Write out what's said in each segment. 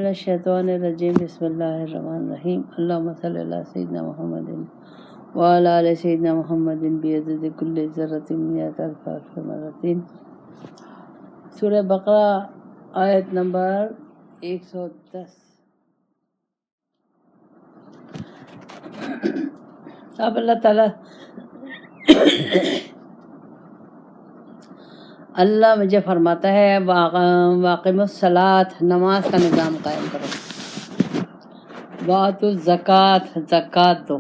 من الشیطان الرجیم بسم اللہ الرحمن الرحیم اللہم صلی علی سیدنا محمد وعلی آل سیدنا محمد بعدد کل ذرۃ مئۃ الف مرۃ۔ سورہ بقرہ آیت نمبر 110۔ اب اللہ تعالیٰ مجھے فرماتا ہے واقم الصلاۃ، نماز کا نظام قائم کرو، وآتوا الزکوٰۃ، زکوٰۃ دو،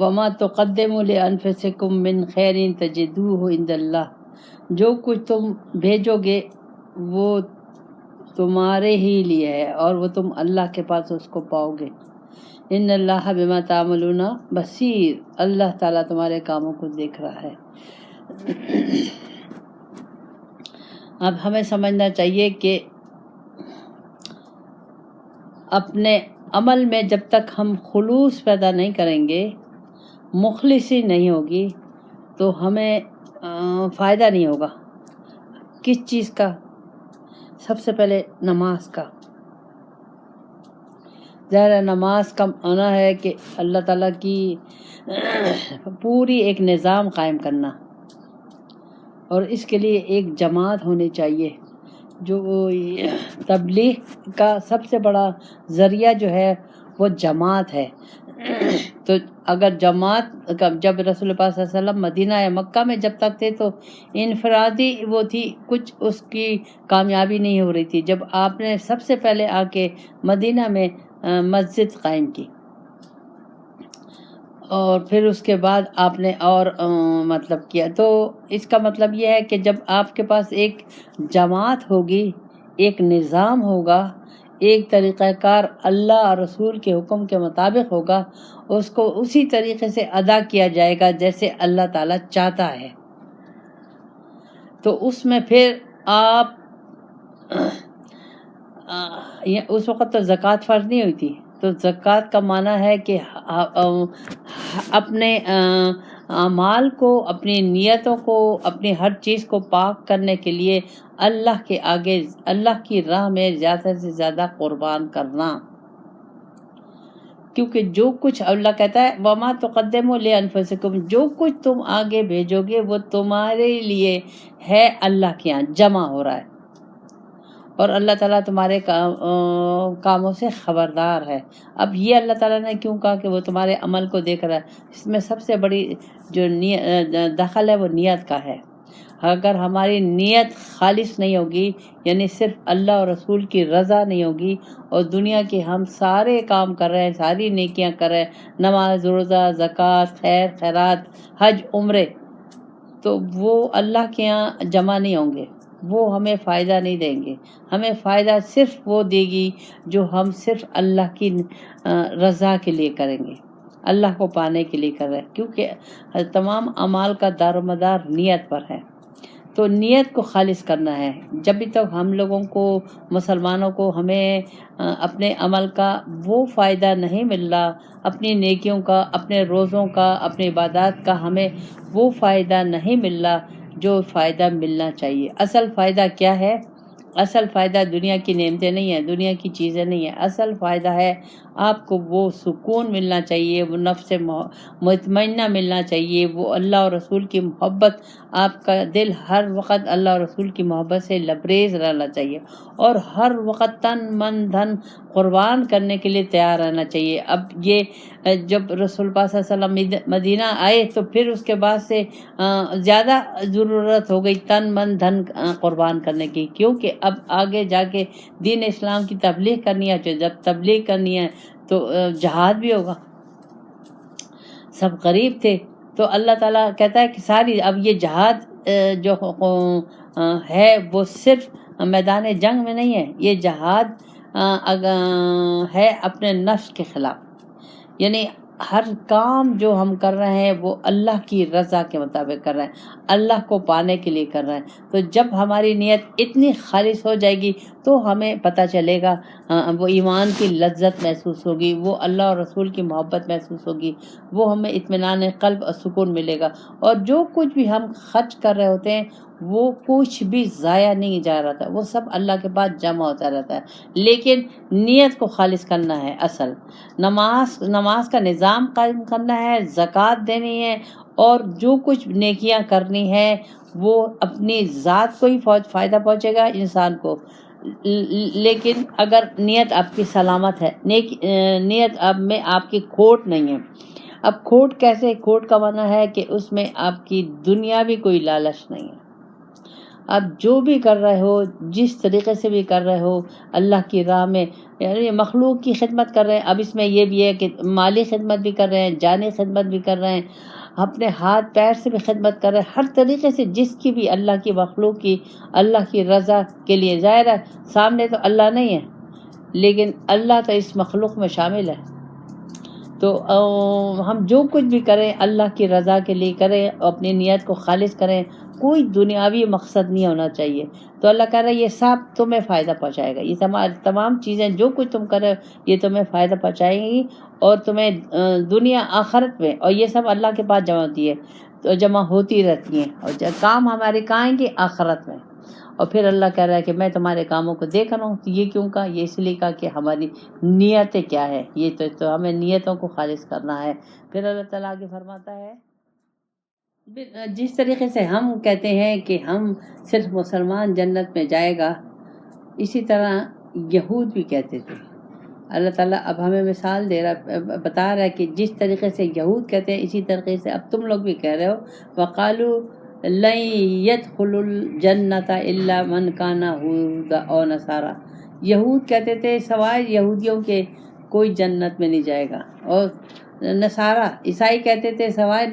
وما تقدموا لانفسکم من خیر تجدوہ عند اللہ، جو کچھ تم بھیجو گے وہ تمہارے ہی لیے ہے اور وہ تم اللہ کے پاس اس کو پاؤ گے۔ ان اللہ بما تعملون بصیر، اللہ تعالیٰ تمہارے کاموں کو دیکھ رہا ہے۔ اب ہمیں سمجھنا چاہیے کہ اپنے عمل میں جب تک ہم خلوص پیدا نہیں کریں گے، مخلصی نہیں ہوگی، تو ہمیں فائدہ نہیں ہوگا۔ کس چیز کا؟ سب سے پہلے نماز کا۔ ظاہر نماز کا معنی ہے کہ اللہ تعالیٰ کی پوری ایک نظام قائم کرنا، اور اس کے لیے ایک جماعت ہونی چاہیے۔ جو تبلیغ کا سب سے بڑا ذریعہ جو ہے وہ جماعت ہے۔ تو اگر جماعت، جب رسول اللہ صلی اللہ علیہ وسلم مدینہ یا مکہ میں جب تک تھے تو انفرادی وہ تھی، کچھ اس کی کامیابی نہیں ہو رہی تھی۔ جب آپ نے سب سے پہلے آ کے مدینہ میں مسجد قائم کی، اور پھر اس کے بعد آپ نے اور مطلب کیا، تو اس کا مطلب یہ ہے کہ جب آپ کے پاس ایک جماعت ہوگی، ایک نظام ہوگا، ایک طریقہ کار اللہ اور رسول کے حکم کے مطابق ہوگا، اس کو اسی طریقے سے ادا کیا جائے گا جیسے اللہ تعالیٰ چاہتا ہے، تو اس میں پھر آپ اس وقت تو زکوٰۃ فرض نہیں ہوئی تھی، تو زکوٰۃ کا معنی ہے کہ اپنے اعمال کو، اپنی نیتوں کو، اپنی ہر چیز کو پاک کرنے کے لیے اللہ کے آگے، اللہ کی راہ میں زیادہ سے زیادہ قربان کرنا۔ کیونکہ جو کچھ اللہ کہتا ہے وَمَا تُقَدِّمُوا لِأَنفُسِكُمْ، جو کچھ تم آگے بھیجو گے وہ تمہارے لیے ہے، اللہ کے یہاں جمع ہو رہا ہے، اور اللہ تعالیٰ تمہارے کاموں سے خبردار ہے۔ اب یہ اللہ تعالیٰ نے کیوں کہا کہ وہ تمہارے عمل کو دیکھ رہا ہے؟ اس میں سب سے بڑی جو دخل ہے وہ نیت کا ہے۔ اگر ہماری نیت خالص نہیں ہوگی، یعنی صرف اللہ اور رسول کی رضا نہیں ہوگی، اور دنیا کے ہم سارے کام کر رہے ہیں، ساری نیکیاں کر رہے ہیں، نماز، روزہ، زکوٰۃ، خیر خیرات، حج، عمرے، تو وہ اللہ کے یہاں جمع نہیں ہوں گے، وہ ہمیں فائدہ نہیں دیں گے۔ ہمیں فائدہ صرف وہ دے گی جو ہم صرف اللہ کی رضا کے لیے کریں گے، اللہ کو پانے کے لیے کر رہے ہیں، کیونکہ تمام اعمال کا دار و مدار نیت پر ہے۔ تو نیت کو خالص کرنا ہے۔ جب بھی تک ہم لوگوں کو، مسلمانوں کو، ہمیں اپنے عمل کا وہ فائدہ نہیں مل رہا، اپنی نیکیوں کا، اپنے روزوں کا، اپنی عبادات کا ہمیں وہ فائدہ نہیں مل رہا جو فائدہ ملنا چاہیے۔ اصل فائدہ کیا ہے؟ اصل فائدہ دنیا کی نعمتیں نہیں ہیں، دنیا کی چیزیں نہیں ہیں۔ اصل فائدہ ہے آپ کو وہ سکون ملنا چاہیے، وہ نفس مطمئنہ ملنا چاہیے، وہ اللہ اور رسول کی محبت، آپ کا دل ہر وقت اللہ اور رسول کی محبت سے لبریز رہنا چاہیے، اور ہر وقت تن من دھن قربان کرنے کے لیے تیار رہنا چاہیے۔ اب یہ جب رسول پاک صلی اللہ علیہ وسلم مدینہ آئے تو پھر اس کے بعد سے زیادہ ضرورت ہو گئی تن من دھن قربان کرنے کی، کیونکہ اب آگے جا کے دین اسلام کی تبلیغ کرنی ہے۔ جب تبلیغ کرنی ہے تو جہاد بھی ہوگا۔ سب غریب تھے، تو اللہ تعالیٰ کہتا ہے کہ ساری اب یہ جہاد جو ہے وہ صرف میدان جنگ میں نہیں ہے، یہ جہاد ہے اپنے نفس کے خلاف، یعنی ہر کام جو ہم کر رہے ہیں وہ اللہ کی رضا کے مطابق کر رہے ہیں، اللہ کو پانے کے لیے کر رہے ہیں۔ تو جب ہماری نیت اتنی خالص ہو جائے گی تو ہمیں پتہ چلے گا، وہ ایمان کی لذت محسوس ہوگی، وہ اللہ اور رسول کی محبت محسوس ہوگی، وہ ہمیں اطمینان قلب اور سکون ملے گا۔ اور جو کچھ بھی ہم خرچ کر رہے ہوتے ہیں وہ کچھ بھی ضائع نہیں جا رہا تھا، وہ سب اللہ کے پاس جمع ہوتا رہتا ہے، لیکن نیت کو خالص کرنا ہے۔ اصل نماز کا نظام قائم کرنا ہے، زکوٰۃ دینی ہے، اور جو کچھ نیکیاں کرنی ہے وہ اپنی ذات کو ہی فائدہ پہنچے گا انسان کو، لیکن اگر نیت آپ کی سلامت ہے، نیت اب میں آپ کی کھوٹ نہیں ہے۔ اب کھوٹ کیسے؟ کھوٹ کا معنی ہے کہ اس میں آپ کی دنیاوی کوئی لالچ نہیں ہے۔ اب جو بھی کر رہے ہو، جس طریقے سے بھی کر رہے ہو اللہ کی راہ میں، یعنی مخلوق کی خدمت کر رہے ہیں۔ اب اس میں یہ بھی ہے کہ مالی خدمت بھی کر رہے ہیں، جانی خدمت بھی کر رہے ہیں، اپنے ہاتھ پیر سے بھی خدمت کر رہے ہیں، ہر طریقے سے جس کی بھی اللہ کی مخلوق کی اللہ کی رضا کے لیے۔ ظاہر ہے سامنے تو اللہ نہیں ہے، لیکن اللہ تو اس مخلوق میں شامل ہے۔ تو ہم جو کچھ بھی کریں اللہ کی رضا کے لیے کریں، اپنی نیت کو خالص کریں، کوئی دنیاوی مقصد نہیں ہونا چاہیے۔ تو اللہ کہہ رہا ہے یہ سب تمہیں فائدہ پہنچائے گا، یہ تمام چیزیں جو کچھ تم کرے یہ تمہیں فائدہ پہنچائیں گی، اور تمہیں دنیا آخرت میں، اور یہ سب اللہ کے پاس جمع ہوتی ہے، تو جمع ہوتی رہتی ہیں، اور کام ہمارے کہاں آئیں گے؟ آخرت میں۔ اور پھر اللہ کہہ رہا ہے کہ میں تمہارے کاموں کو دیکھ رہا ہوں۔ تو یہ کیوں کہا؟ یہ اس لیے کہا کہ ہماری نیتیں کیا ہے، یہ تو ہمیں نیتوں کو خالص کرنا ہے۔ پھر اللہ تعالیٰ آگے فرماتا ہے، جس طریقے سے ہم کہتے ہیں کہ ہم صرف مسلمان جنت میں جائے گا، اسی طرح یہود بھی کہتے تھے۔ اللہ تعالیٰ اب ہمیں مثال بتا رہا ہے کہ جس طریقے سے یہود کہتے ہیں اسی طریقے سے اب تم لوگ بھی کہہ رہے ہو۔ وَقَالُوا لَن يَدْخُلُ الْجَنَّةَ إِلَّا مَنْ كَانَ هُودًا أَوْ نَصَارَىٰ، یہود کہتے تھے سوائے یہودیوں کے کوئی جنت میں نہیں جائے گا، اور نصارہ عیسائی کہتے تھے سوائے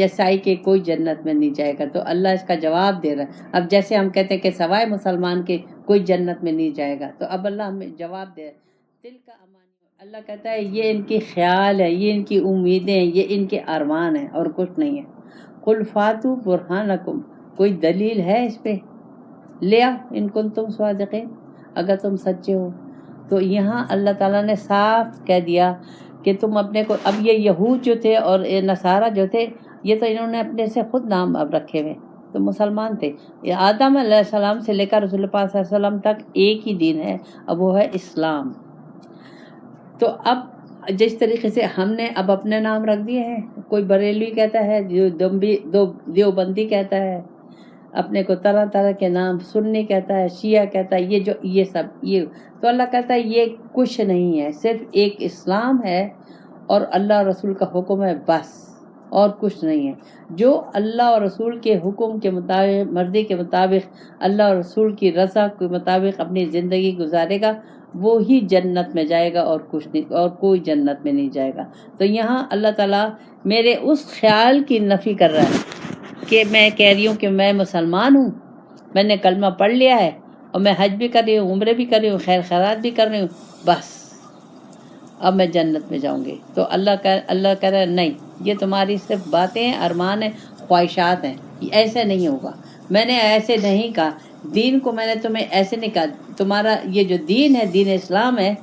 عیسائی کے کوئی جنت میں نہیں جائے گا۔ تو اللہ اس کا جواب دے رہا ہے۔ اب جیسے ہم کہتے ہیں کہ سوائے مسلمان کے کوئی جنت میں نہیں جائے گا، تو اب اللہ ہمیں جواب دے رہا ہے، دل کا امانی۔ اللہ کہتا ہے یہ ان کی خیال ہے، یہ ان کی امیدیں ہیں، یہ ان کے ارمان ہیں، اور کچھ نہیں ہے۔ قُلْ فَاتُوا بُرْهَانَكُمْ، کوئی دلیل ہے اس پہ؟ لے آؤ ان کنتم صادقین، اگر تم سچے ہو۔ تو یہاں اللہ تعالیٰ نے صاف کہہ دیا کہ تم اپنے کو، اب یہ یہود جو تھے اور نصارہ جو تھے، یہ تو انہوں نے اپنے سے خود نام اب رکھے ہوئے، تو مسلمان تھے۔ یہ آدم علیہ السلام سے لے کر رسول پاک صلی اللہ علیہ وسلم تک ایک ہی دین ہے، اب وہ ہے اسلام۔ تو اب جس طریقے سے ہم نے اب اپنے نام رکھ دیے ہیں، کوئی بریلوی کہتا ہے، دیوبندی کہتا ہے اپنے کو طرح طرح کے نام، سنی کہتا ہے، شیعہ کہتا ہے، یہ سب یہ۔ تو اللہ کہتا ہے یہ کچھ نہیں ہے، صرف ایک اسلام ہے اور اللہ اور رسول کا حکم ہے، بس، اور کچھ نہیں ہے۔ جو اللہ اور رسول کے حکم کے مطابق، مرضی کے مطابق، اللہ اور رسول کی رضا کے مطابق اپنی زندگی گزارے گا، وہی جنت میں جائے گا، اور کچھ نہیں، اور کوئی جنت میں نہیں جائے گا۔ تو یہاں اللہ تعالیٰ میرے اس خیال کی نفی کر رہا ہے کہ میں کہہ رہی ہوں کہ میں مسلمان ہوں، میں نے کلمہ پڑھ لیا ہے، اور میں حج بھی کر رہی ہوں، عمرے بھی کر رہی ہوں، خیر خیرات بھی کر رہی ہوں، بس اب میں جنت میں جاؤں گی۔ تو اللہ کہہ رہا ہے نہیں، یہ تمہاری صرف باتیں ہیں، ارمان ہیں، خواہشات ہیں، ایسے نہیں ہوگا۔ میں نے ایسے نہیں کہا، دین کو میں نے تمہیں ایسے نہیں کہا۔ تمہارا یہ جو دین ہے، دین اسلام ہے،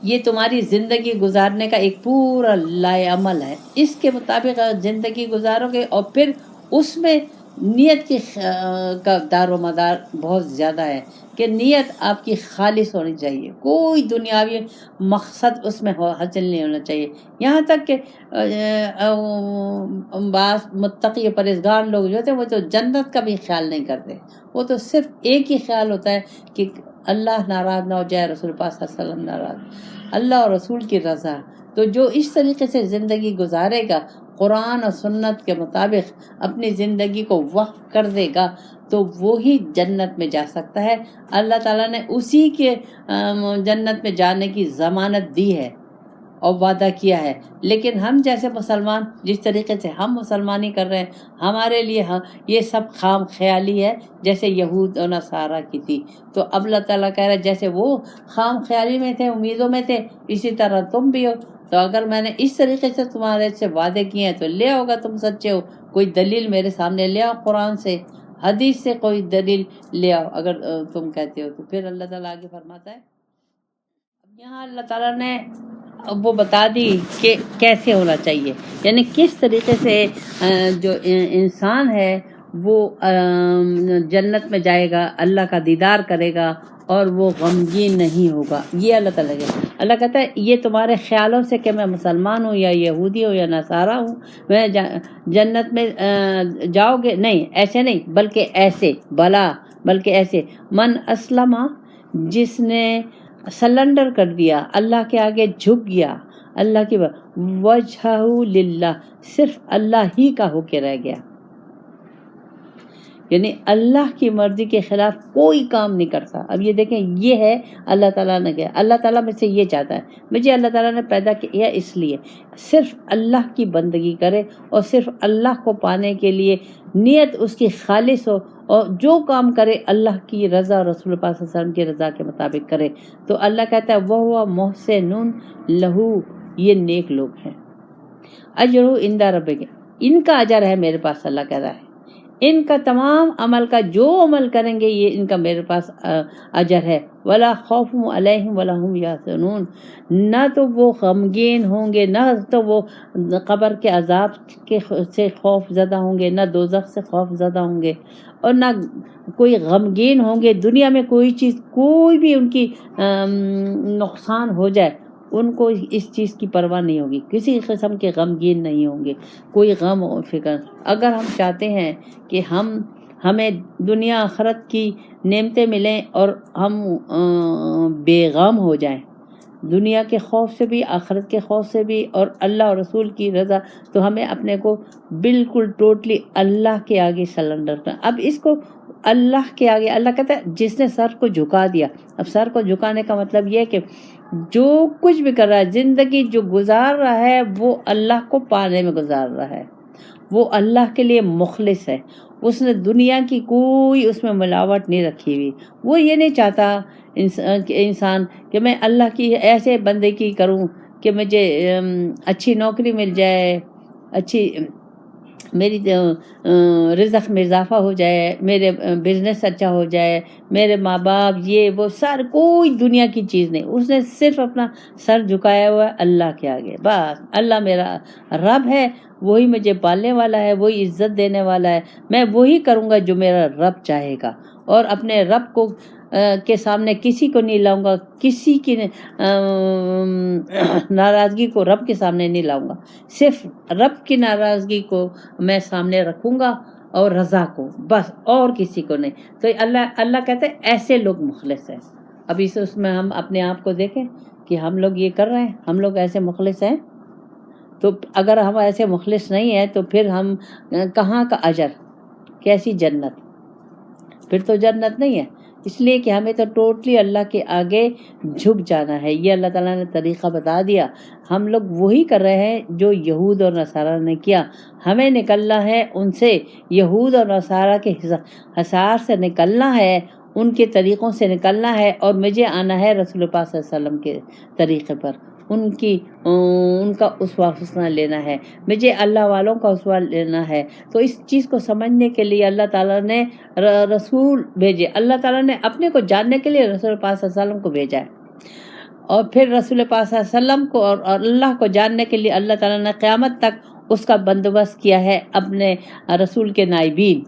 یہ تمہاری زندگی گزارنے کا ایک پورا لائے عمل ہے، اس کے مطابق زندگی گزارو گے، اور پھر اس میں نیت کی کا دار و مدار بہت زیادہ ہے کہ نیت آپ کی خالص ہونی چاہیے، کوئی دنیاوی مقصد اس میں حاصل نہیں ہونا چاہیے۔ یہاں تک کہ بعض متقی پرہیزگار لوگ جو ہوتے ہیں وہ تو جنت کا بھی خیال نہیں کرتے، وہ تو صرف ایک ہی خیال ہوتا ہے کہ اللہ ناراض نہ ہو جائے، رسول پاک صلی اللہ علیہ وسلم ناراض، اللہ اور رسول کی رضا۔ تو جو اس طریقے سے زندگی گزارے گا، قرآن اور سنت کے مطابق اپنی زندگی کو وقف کر دے گا، تو وہی جنت میں جا سکتا ہے۔ اللہ تعالیٰ نے اسی کے جنت میں جانے کی ضمانت دی ہے اور وعدہ کیا ہے۔ لیکن ہم جیسے مسلمان، جس طریقے سے ہم مسلمانی کر رہے ہیں، ہمارے لیے یہ سب خام خیالی ہے، جیسے یہود اور نصارہ کی تھی۔ تو اب اللہ تعالیٰ کہہ رہا ہے جیسے وہ خام خیالی میں تھے، امیدوں میں تھے، اسی طرح تم بھی ہو۔ تو اگر میں نے اس طریقے سے تمہارے سے وعدے کیے ہیں تو لے آؤ، گا تم سچے ہو، کوئی دلیل میرے سامنے لے آؤ قرآن سے، حدیث سے کوئی دلیل لے آؤ اگر تم کہتے ہو تو. پھر اللہ تعالیٰ آگے فرماتا ہے، اب یہاں اللہ تعالیٰ نے وہ بتا دی کہ کیسے ہونا چاہیے، یعنی کس طریقے سے جو انسان ہے وہ جنت میں جائے گا، اللہ کا دیدار کرے گا اور وہ غمگین نہیں ہوگا. یہ اللہ تعالیٰ کے اللہ کہتا ہے یہ تمہارے خیالوں سے کہ میں مسلمان ہوں یا یہودی ہوں یا نصارہ ہوں میں جنت میں جاؤ گے، نہیں ایسے نہیں، بلکہ ایسے بلکہ ایسے من اسلم، جس نے سلنڈر کر دیا، اللہ کے آگے جھک گیا، اللہ کی وجہہ للہ، صرف اللہ ہی کا ہو کے رہ گیا، یعنی اللہ کی مرضی کے خلاف کوئی کام نہیں کرتا. اب یہ دیکھیں یہ ہے اللہ تعالیٰ نے کیا، اللہ تعالیٰ میں سے یہ چاہتا ہے مجھے اللہ تعالیٰ نے پیدا کیا اس لیے صرف اللہ کی بندگی کرے اور صرف اللہ کو پانے کے لیے نیت اس کی خالص ہو، اور جو کام کرے اللہ کی رضا اور رسول پاک صلی اللہ علیہ وسلم کی رضا کے مطابق کرے. تو اللہ کہتا ہے وہ محسنٌ لہو، یہ نیک لوگ ہیں، اجرہ عند ربک، ان کا اجر ہے میرے پاس. اللہ کہہ رہا ہے ان کا تمام عمل کا جو عمل کریں گے یہ ان کا میرے پاس اجر ہے. ولا خوف علیہم ولا هم یحزنون، نہ تو وہ غمگین ہوں گے، نہ تو وہ قبر کے عذاب سے خوف زدہ ہوں گے، نہ دوزخ سے خوف زدہ ہوں گے، اور نہ کوئی غمگین ہوں گے. دنیا میں کوئی بھی ان کی نقصان ہو جائے ان کو اس چیز کی پرواہ نہیں ہوگی، کسی قسم کے غمگین نہیں ہوں گے، کوئی غم و فکر. اگر ہم چاہتے ہیں کہ ہمیں دنیا آخرت کی نعمتیں ملیں اور ہم بے غم ہو جائیں، دنیا کے خوف سے بھی آخرت کے خوف سے بھی اور اللہ اور رسول کی رضا، تو ہمیں اپنے کو بالکل ٹوٹلی اللہ کے آگے سلنڈر کرنا. اب اس کو اللہ کے آگے اللہ کہتا ہے جس نے سر کو جھکا دیا. اب سر کو جھکانے کا مطلب یہ ہے کہ جو کچھ بھی کر رہا ہے، زندگی جو گزار رہا ہے وہ اللہ کو پانے میں گزار رہا ہے، وہ اللہ کے لیے مخلص ہے، اس نے دنیا کی کوئی اس میں ملاوٹ نہیں رکھی ہوئی. وہ یہ نہیں چاہتا انسان کہ میں اللہ کی ایسے بندگی کروں کہ مجھے اچھی نوکری مل جائے، اچھی میری رزق میں اضافہ ہو جائے، میرے بزنس اچھا ہو جائے، میرے ماں باپ یہ وہ سر کوئی دنیا کی چیز نہیں. اس نے صرف اپنا سر جھکایا ہوا ہے اللہ کے آگے. بس اللہ میرا رب ہے، وہی مجھے پالنے والا ہے، وہی عزت دینے والا ہے، میں وہی کروں گا جو میرا رب چاہے گا، اور اپنے رب کو کے سامنے کسی کو نہیں لاؤں گا، کسی کی ناراضگی کو رب کے سامنے نہیں لاؤں گا، صرف رب کی ناراضگی کو میں سامنے رکھوں گا اور رضا کو، بس اور کسی کو نہیں. تو اللہ کہتے ہیں ایسے لوگ مخلص ہیں. اب اس میں ہم اپنے آپ کو دیکھیں کہ ہم لوگ یہ کر رہے ہیں، ہم لوگ ایسے مخلص ہیں. تو اگر ہم ایسے مخلص نہیں ہیں تو پھر ہم کہاں کا اجر، کیسی جنت؟ پھر تو جنت نہیں ہے. اس لیے کہ ہمیں تو ٹوٹلی اللہ کے آگے جھک جانا ہے. یہ اللہ تعالیٰ نے طریقہ بتا دیا. ہم لوگ وہی کر رہے ہیں جو یہود اور نصارہ نے کیا. ہمیں نکلنا ہے ان سے، یہود اور نصارہ کے حصار سے نکلنا ہے، ان کے طریقوں سے نکلنا ہے، اور مجھے آنا ہے رسول پاک صلی اللہ علیہ وسلم کے طریقے پر، ان کا اسوہ حسنہ لینا ہے، مجھے اللہ والوں کا اسوہ لینا ہے. تو اس چیز کو سمجھنے کے لیے اللہ تعالیٰ نے رسول بھیجے. اللہ تعالیٰ نے اپنے کو جاننے کے لیے رسول پاک صلی اللہ علیہ وسلم کو بھیجا ہے، اور پھر رسول پاک صلی اللہ علیہ وسلم کو اور اللہ کو جاننے کے لیے اللہ تعالیٰ نے قیامت تک اس کا بندوبست کیا ہے اپنے رسول کے نائبین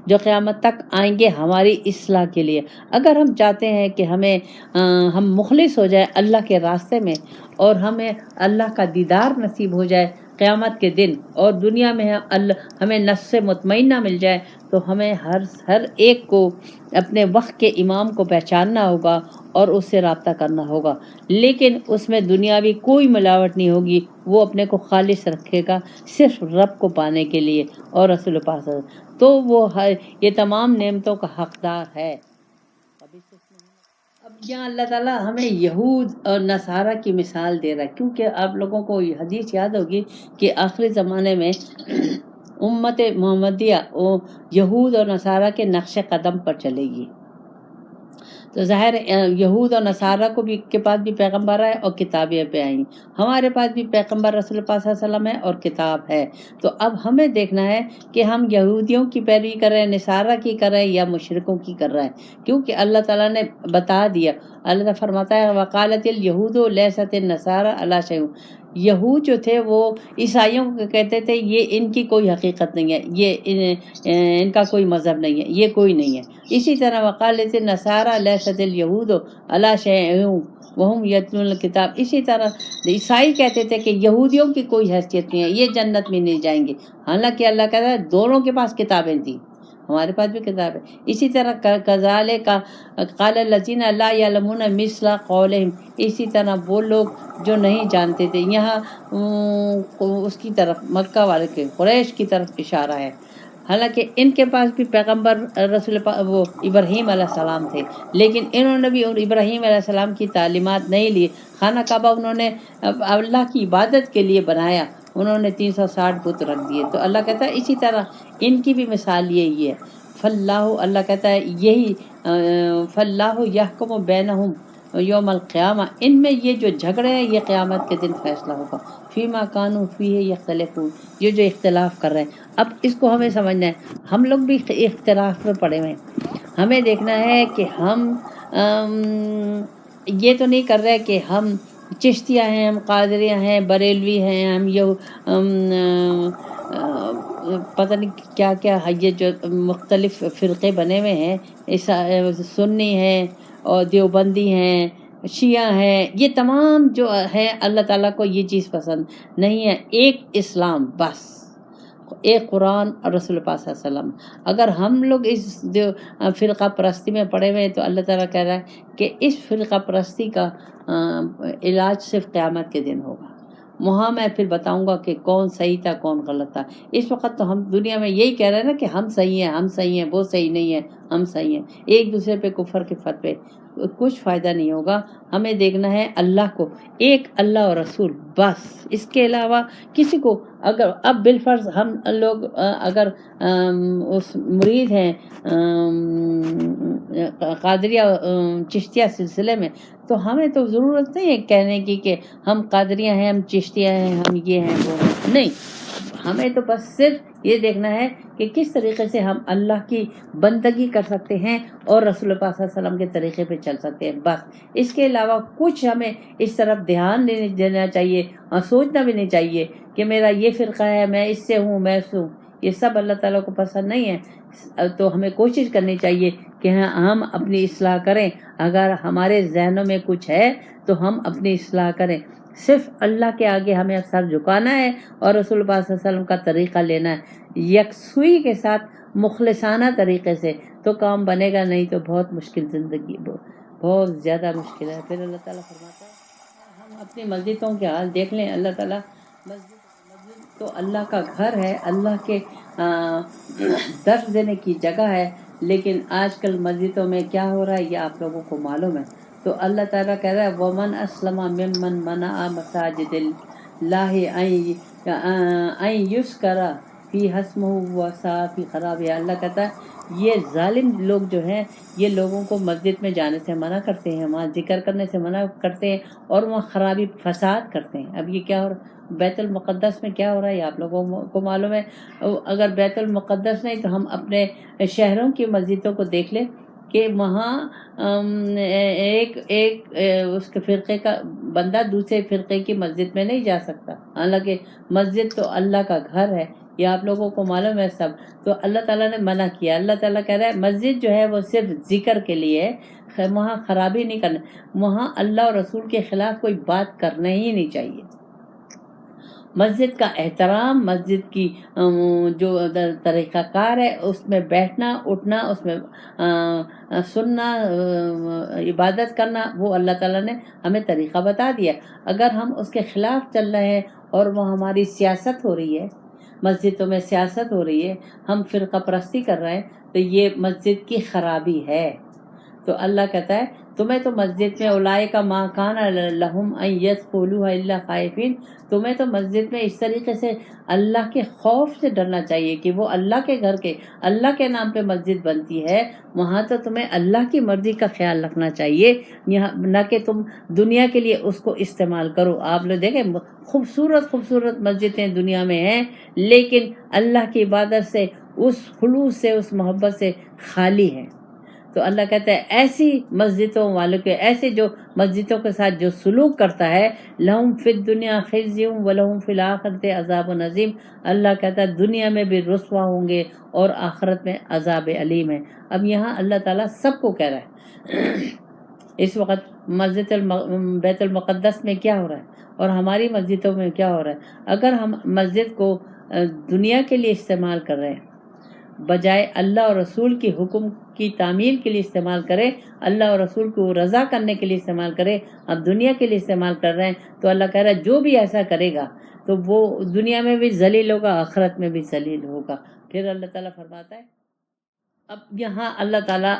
جو قیامت تک آئیں گے ہماری اصلاح کے لیے. اگر ہم چاہتے ہیں کہ ہم مخلص ہو جائیں اللہ کے راستے میں، اور ہمیں اللہ کا دیدار نصیب ہو جائے قیامت کے دن، اور دنیا میں ہمیں نفس مطمئنہ مل جائے، تو ہمیں ہر ایک کو اپنے وقت کے امام کو پہچاننا ہوگا اور اس سے رابطہ کرنا ہوگا. لیکن اس میں دنیاوی کوئی ملاوٹ نہیں ہوگی، وہ اپنے کو خالص رکھے گا صرف رب کو پانے کے لیے اور رسول پاک صلی اللہ علیہ وسلم، تو وہ یہ تمام نعمتوں کا حقدار ہے. اب یہاں اللہ تعالیٰ ہمیں یہود اور نصارہ کی مثال دے رہا ہے، کیونکہ آپ لوگوں کو یہ حدیث یاد ہوگی کہ آخری زمانے میں امت محمدیہ یہود اور نصارہ کے نقش قدم پر چلے گی. تو ظاہر یہود اور نصارہ کو بھی کے پاس بھی پیغمبر ہے اور کتابیں پہ آئیں، ہمارے پاس بھی پیغمبر رسول پاک صلی اللہ علیہ وسلم ہے اور کتاب ہے۔ تو اب ہمیں دیکھنا ہے کہ ہم یہودیوں کی پیروی کر رہے ہیں، نصارہ کی کر رہے ہیں یا مشرکوں کی کر رہے ہیں، کیونکہ اللہ تعالیٰ نے بتا دیا۔ اللہ تعالیٰ فرماتا ہے وقالت الیہود لیست النصارى علی شیء، یہود جو تھے وہ عیسائیوں کو کہتے تھے یہ ان کی کوئی حقیقت نہیں ہے، یہ ان کا کوئی مذہب نہیں ہے، یہ کوئی نہیں ہے۔ اسی طرح وقالت النصارى لیست الیہود علی شیء وہم یتلون الکتاب، اسی طرح عیسائی کہتے تھے کہ یہودیوں کی کوئی حیثیت نہیں ہے، یہ جنت میں نہیں جائیں گے، حالانکہ اللہ کہتا ہے دونوں کے پاس کتابیں تھیں، ہمارے پاس بھی کتاب ہے۔ اسی طرح کذالک قال الذین لا یعلمون مثل قولہم، اسی طرح وہ لوگ جو نہیں جانتے تھے، یہاں اس کی طرف مکہ والے کے قریش کی طرف اشارہ ہے، حالانکہ ان کے پاس بھی پیغمبر رسول وہ ابراہیم علیہ السلام تھے، لیکن انہوں نے بھی ابراہیم علیہ السلام کی تعلیمات نہیں لی۔ خانہ کعبہ انہوں نے اللہ کی عبادت کے لیے بنایا، انہوں نے 360 بت رکھ دیے۔ تو اللہ کہتا ہے اسی طرح ان کی بھی مثال یہی ہے۔ فاللہ، اللہ کہتا ہے یہی فاللہ یحکم بینہم یوم القیامہ، ان میں یہ جو جھگڑے ہیں یہ قیامت کے دن فیصلہ ہوگا، فیما کانوا فیہ یختلفون، یہ جو اختلاف کر رہے ہیں۔ اب اس کو ہمیں سمجھنا ہے، ہم لوگ بھی اختلاف میں پڑے ہوئے ہیں، ہمیں دیکھنا ہے کہ ہم یہ تو نہیں کر رہے کہ ہم چشتیہ ہیں، ہم قادریہ ہیں، بریلوی ہیں، ہم پتہ نہیں کیا کیا یہ جو مختلف فرقے بنے ہوئے ہیں، سنی ہیں اور دیوبندی ہیں، شیعہ ہیں، یہ تمام جو ہے اللہ تعالیٰ کو یہ چیز پسند نہیں ہے۔ ایک اسلام بس، ایک قرآن اور رسول پاک صلی اللہ علیہ وسلم۔ اگر ہم لوگ اس فرقہ پرستی میں پڑے ہوئے ہیں تو اللہ تعالیٰ کہہ رہا ہے کہ اس فرقہ پرستی کا علاج صرف قیامت کے دن ہوگا، وہاں میں پھر بتاؤں گا کہ کون صحیح تھا کون غلط تھا۔ اس وقت تو ہم دنیا میں یہی کہہ رہے ہیں نا کہ ہم صحیح ہیں، ہم صحیح ہیں، وہ صحیح نہیں ہے، ہم صحیح ہیں، ایک دوسرے پہ کفر کے فتوے، کچھ فائدہ نہیں ہوگا۔ ہمیں دیکھنا ہے اللہ کو، ایک اللہ اور رسول بس، اس کے علاوہ کسی کو اگر اب بالفرض ہم لوگ اگر اس مرید ہیں قادریہ چشتیہ سلسلے میں، تو ہمیں تو ضرورت نہیں ہے کہنے کی کہ ہم قادریہ ہیں، ہم چشتیہ ہیں، ہم یہ ہیں وہ ہیں، نہیں، ہمیں تو بس صرف یہ دیکھنا ہے کہ کس طریقے سے ہم اللہ کی بندگی کر سکتے ہیں اور رسول پاک صلی اللہ علیہ وسلم کے طریقے پہ چل سکتے ہیں، بس اس کے علاوہ کچھ ہمیں اس طرف دھیان نہیں دینا چاہیے اور سوچنا بھی نہیں چاہیے کہ میرا یہ فرقہ ہے، میں اس سے ہوں، میں اس سے ہوں، یہ سب اللہ تعالیٰ کو پسند نہیں ہے۔ تو ہمیں کوشش کرنی چاہیے کہ ہم اپنی اصلاح کریں، اگر ہمارے ذہنوں میں کچھ ہے تو ہم اپنی اصلاح کریں، صرف اللہ کے آگے ہمیں سر جھکانا ہے اور رسول اللہ صلی اللہ علیہ وسلم کا طریقہ لینا ہے یکسوئی کے ساتھ، مخلصانہ طریقے سے، تو کام بنے گا، نہیں تو بہت مشکل زندگی، بہت زیادہ مشکل ہے۔ پھر اللہ تعالیٰ فرماتا ہے ہم اپنی مسجدوں کے حال دیکھ لیں، اللہ تعالیٰ مسجد تو اللہ کا گھر ہے، اللہ کے درس دینے کی جگہ ہے، لیکن آج کل مسجدوں میں کیا ہو رہا ہے یہ آپ لوگوں کو معلوم ہے۔ تو اللہ تعالیٰ کہہ رہا ہے وَمَنْ أَسْلَمَ مِمَّنْ مَنَعَ مَسَاجِدَ اللَّهِ أَن يُذْكَرَ فِيهَا اسْمُهُ وَسَعَىٰ فِي خَرَابِهَا، اللہ کہتا ہے یہ ظالم لوگ جو ہیں یہ لوگوں کو مسجد میں جانے سے منع کرتے ہیں، وہاں ذکر کرنے سے منع کرتے ہیں اور وہاں خرابی فساد کرتے ہیں۔ اب یہ کیا ہو رہا ہے بیت المقدس میں، کیا ہو رہا ہے یہ آپ لوگوں کو معلوم ہے۔ اگر بیت المقدس نہیں تو ہم اپنے شہروں کی مسجدوں کو دیکھ لیں کہ وہاں ایک اس کے فرقے کا بندہ دوسرے فرقے کی مسجد میں نہیں جا سکتا، حالانکہ مسجد تو اللہ کا گھر ہے، یہ آپ لوگوں کو معلوم ہے سب۔ تو اللہ تعالیٰ نے منع کیا، اللہ تعالیٰ کہہ رہا ہے مسجد جو ہے وہ صرف ذکر کے لیے ہے، وہاں خرابی نہیں کرنا، وہاں اللہ اور رسول کے خلاف کوئی بات کرنا ہی نہیں چاہیے۔ مسجد کا احترام، مسجد کی جو طریقہ کار ہے، اس میں بیٹھنا اٹھنا، اس میں سننا، عبادت کرنا، وہ اللہ تعالیٰ نے ہمیں طریقہ بتا دیا۔ اگر ہم اس کے خلاف چل رہے ہیں اور وہ ہماری سیاست ہو رہی ہے، مسجدوں میں سیاست ہو رہی ہے، ہم فرقہ پرستی کر رہے ہیں، تو یہ مسجد کی خرابی ہے۔ تو تو اللہ کہتا ہے تمہیں تو مسجد میں اولئک ما کان لہم ان یدخلوها الا خائفین، تمہیں تو مسجد میں اس طریقے سے اللہ کے خوف سے ڈرنا چاہیے کہ وہ اللہ کے گھر کے اللہ کے نام پہ مسجد بنتی ہے، وہاں تو تمہیں اللہ کی مرضی کا خیال رکھنا چاہیے، نہ کہ تم دنیا کے لیے اس کو استعمال کرو۔ آپ لوگ دیکھیں خوبصورت خوبصورت مسجدیں دنیا میں ہیں، لیکن اللہ کی عبادت سے، اس خلوص سے، اس محبت سے خالی ہے۔ تو اللہ کہتا ہے ایسی مسجدوں والوں کے، ایسے جو مسجدوں کے ساتھ جو سلوک کرتا ہے، لہم فی الدنیا خزی ولہم فی الآخرۃ عذاب عظیم، اللہ کہتا ہے دنیا میں بھی رسوا ہوں گے اور آخرت میں عذاب علیم ہے۔ اب یہاں اللہ تعالیٰ سب کو کہہ رہا ہے اس وقت مسجد بیت المقدس میں کیا ہو رہا ہے اور ہماری مسجدوں میں کیا ہو رہا ہے۔ اگر ہم مسجد کو دنیا کے لیے استعمال کر رہے ہیں بجائے اللہ اور رسول کی حکم کی تعمیل کے لیے استعمال کرے، اللہ اور رسول کو رضا کرنے کے لیے استعمال کرے، اب دنیا کے لیے استعمال کر رہے ہیں، تو اللہ کہہ رہا ہے جو بھی ایسا کرے گا تو وہ دنیا میں بھی ذلیل ہوگا، آخرت میں بھی ذلیل ہوگا۔ پھر اللہ تعالیٰ فرماتا ہے، اب یہاں اللہ تعالیٰ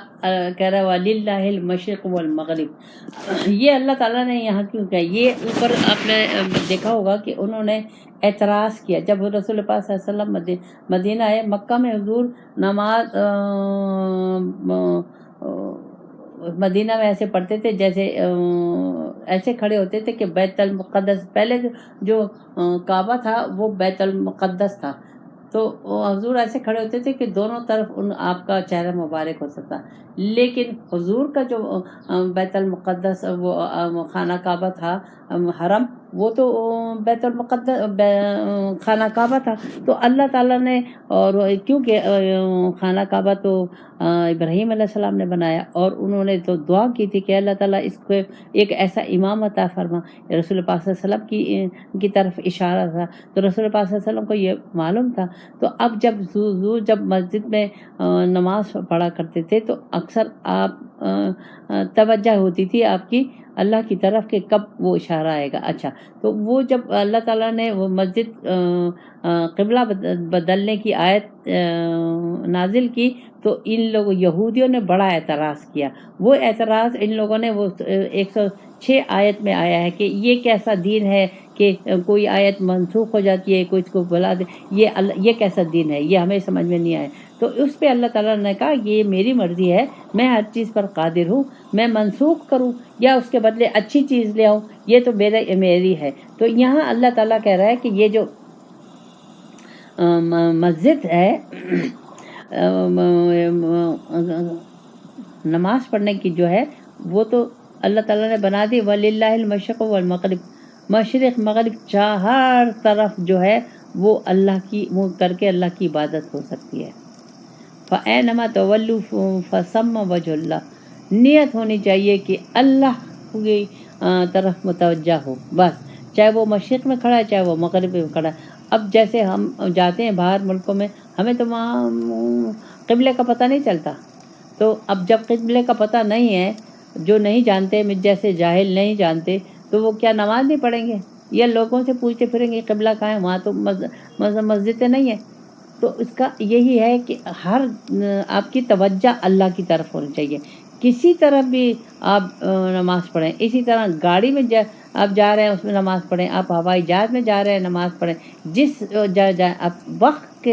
کہہ رہا ہے وَلِلَّهِ الْمَشْرِقُ وَالْمَغْرِبُ، یہ اللہ تعالیٰ نے یہاں کیوں کہا؟ یہ اوپر آپ نے دیکھا ہوگا کہ انہوں نے اعتراض کیا جب رسول پاک صلی اللہ علیہ وسلم مدینہ آئے۔ مکہ میں حضور نماز مدینہ میں ایسے پڑھتے تھے جیسے ایسے کھڑے ہوتے تھے کہ بیت المقدس، پہلے جو کعبہ تھا وہ بیت المقدس تھا، تو حضور ایسے کھڑے ہوتے تھے کہ دونوں طرف آپ کا چہرہ مبارک ہو سکتا، لیکن حضور کا جو بیت المقدس وہ خانہ کعبہ تھا، حرم، وہ تو بیت المقدس خانہ کعبہ تھا، تو اللہ تعالیٰ نے، اور کیونکہ خانہ کعبہ تو ابراہیم علیہ السلام نے بنایا، اور انہوں نے تو دعا کی تھی کہ اللہ تعالیٰ اس کو ایک ایسا امام عطا فرما، رسول پاک صلی اللہ علیہ وسلم کی طرف اشارہ تھا، تو رسول پاک صلی اللہ علیہ وسلم کو یہ معلوم تھا۔ تو اب جب مسجد میں نماز پڑھا کرتے تھے تو اکثر آپ توجہ ہوتی تھی آپ کی اللہ کی طرف کہ کب وہ اشارہ آئے گا۔ اچھا، تو وہ جب اللہ تعالیٰ نے وہ مسجد قبلہ بدلنے کی آیت نازل کی تو ان لوگوں یہودیوں نے بڑا اعتراض کیا۔ وہ اعتراض ان لوگوں نے، وہ 106 آیت میں آیا ہے کہ یہ کیسا دین ہے کہ کوئی آیت منسوخ ہو جاتی ہے، کوئی اس کو بلا دے، یہ کیسا دین ہے، یہ ہمیں سمجھ میں نہیں آیا۔ تو اس پہ اللہ تعالیٰ نے کہا یہ میری مرضی ہے، میں ہر چیز پر قادر ہوں، میں منسوخ کروں یا اس کے بدلے اچھی چیز لے آؤں، یہ تو میری ہے۔ تو یہاں اللہ تعالیٰ کہہ رہا ہے کہ یہ جو مسجد ہے نماز پڑھنے کی جو ہے وہ تو اللہ تعالیٰ نے بنا دی، وَلِلَّهِ الْمَشْرِقُ وَالْمَغْرِبُ، مشرق مغرب چار طرف جو ہے وہ اللہ کی منہ کر کے اللہ کی عبادت ہو سکتی ہے۔ فَأَيْنَمَا تَوَلُّوا فَثَمَّ وَجْهُ اللَّهِ، نیت ہونی چاہیے کہ اللہ کی طرف متوجہ ہو، بس چاہے وہ مشرق میں کھڑا ہے چاہے وہ مغرب میں کھڑا ہے۔ اب جیسے ہم جاتے ہیں باہر ملکوں میں، ہمیں تو وہاں قبلے کا پتہ نہیں چلتا، تو اب جب قبلے کا پتہ نہیں ہے، جو نہیں جانتے جیسے جاہل نہیں جانتے، تو وہ کیا نماز نہیں پڑھیں گے یا لوگوں سے پوچھتے پھریں گے قبلہ کہاں ہے؟ وہاں تو مسجدیں نہیں ہیں۔ تو اس کا یہی ہے کہ ہر آپ کی توجہ اللہ کی طرف ہونی چاہیے، کسی طرف بھی آپ نماز پڑھیں۔ اسی طرح گاڑی میں آپ جا رہے ہیں اس میں نماز پڑھیں، آپ ہوائی جہاز میں جا رہے ہیں نماز پڑھیں، جس جائیں آپ وقت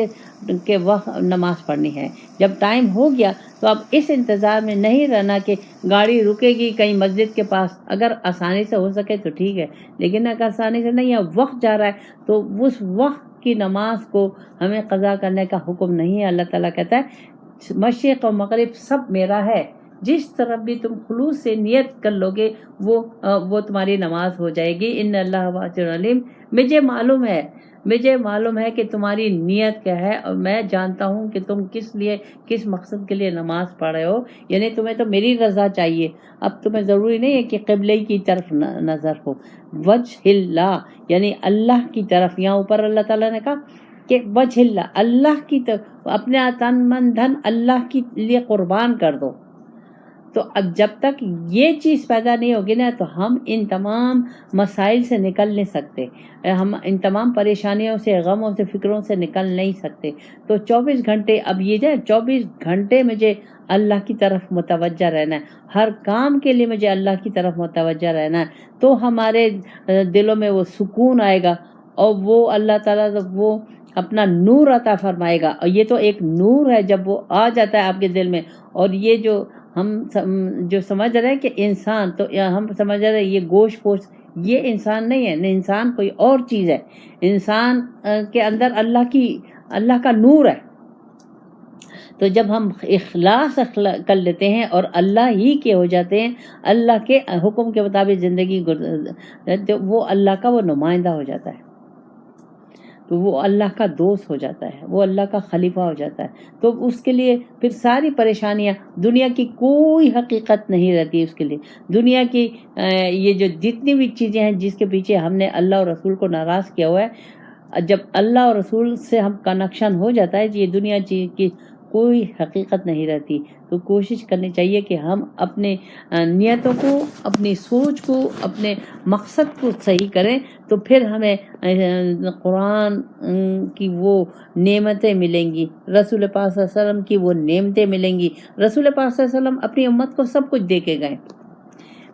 کے وقت نماز پڑھنی ہے۔ جب ٹائم ہو گیا تو آپ اس انتظار میں نہیں رہنا کہ گاڑی رکے گی کہیں مسجد کے پاس، اگر آسانی سے ہو سکے تو ٹھیک ہے، لیکن اگر آسانی سے نہیں ہے، وقت جا رہا ہے، تو اس وقت کی نماز کو ہمیں قضا کرنے کا حکم نہیں ہے۔ اللہ تعالیٰ کہتا ہے مشرق و مغرب سب میرا ہے، جس طرف بھی تم خلوص سے نیت کر لو گے وہ تمہاری نماز ہو جائے گی۔ ان اللہ واسع علیم، مجھے معلوم ہے کہ تمہاری نیت کیا ہے، اور میں جانتا ہوں کہ تم کس مقصد کے لیے نماز پڑھ رہے ہو، یعنی تمہیں تو میری رضا چاہیے۔ اب تمہیں ضروری نہیں ہے کہ قبلے کی طرف نظر ہو، وجہ اللہ یعنی اللہ کی طرف۔ یہاں اوپر اللہ تعالیٰ نے کہا کہ وجہ اللہ کی طرف، اپنے تن من دھن اللہ کے لیے قربان کر دو۔ تو اب جب تک یہ چیز پیدا نہیں ہوگی نا تو ہم ان تمام مسائل سے نکل نہیں سکتے، ہم ان تمام پریشانیوں سے، غموں سے، فکروں سے نکل نہیں سکتے۔ تو 24 گھنٹے اب یہ جو 24 گھنٹے مجھے اللہ کی طرف متوجہ رہنا ہے، ہر کام کے لیے مجھے اللہ کی طرف متوجہ رہنا ہے، تو ہمارے دلوں میں وہ سکون آئے گا، اور وہ اللہ تعالیٰ وہ اپنا نور عطا فرمائے گا۔ اور یہ تو ایک نور ہے جب وہ آ جاتا ہے آپ کے دل میں، اور یہ جو ہم جو سمجھ رہے ہیں کہ انسان، تو ہم سمجھ رہے ہیں یہ گوشت پوشت، یہ انسان نہیں ہے، انسان کوئی اور چیز ہے۔ انسان کے اندر اللہ کا نور ہے۔ تو جب ہم اخلاص کر لیتے ہیں اور اللہ ہی کے ہو جاتے ہیں، اللہ کے حکم کے مطابق زندگی تو وہ اللہ کا وہ نمائندہ ہو جاتا ہے، تو وہ اللہ کا دوست ہو جاتا ہے، وہ اللہ کا خلیفہ ہو جاتا ہے۔ تو اس کے لیے پھر ساری پریشانیاں، دنیا کی کوئی حقیقت نہیں رہتی اس کے لیے۔ دنیا کی یہ جو جتنی بھی چیزیں ہیں جس کے پیچھے ہم نے اللہ اور رسول کو ناراض کیا ہوا ہے، جب اللہ اور رسول سے ہم کنیکشن ہو جاتا ہے، یہ دنیا چیز کی کوئی حقیقت نہیں رہتی۔ تو کوشش کرنی چاہیے کہ ہم اپنے نیتوں کو، اپنی سوچ کو، اپنے مقصد کو صحیح کریں، تو پھر ہمیں قرآن کی وہ نعمتیں ملیں گی، رسول پاک صلی اللہ علیہ وسلم کی وہ نعمتیں ملیں گی۔ رسول پاک صلی اللہ علیہ وسلم اپنی امت کو سب کچھ دے کے گئے،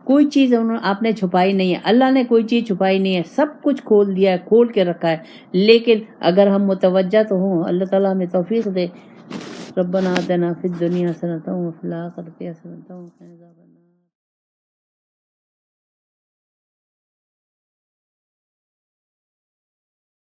کوئی چیز آپ نے چھپائی نہیں ہے، اللہ نے کوئی چیز چھپائی نہیں ہے، سب کچھ کھول دیا ہے، کھول کے رکھا ہے۔ لیکن اگر ہم متوجہ تو ہوں، اللہ تعالیٰ ہمیں توفیق دے۔ ربنا آتنا فی الدنیا حسنۃ وفی الآخرۃ حسنۃ وقنا عذاب النار۔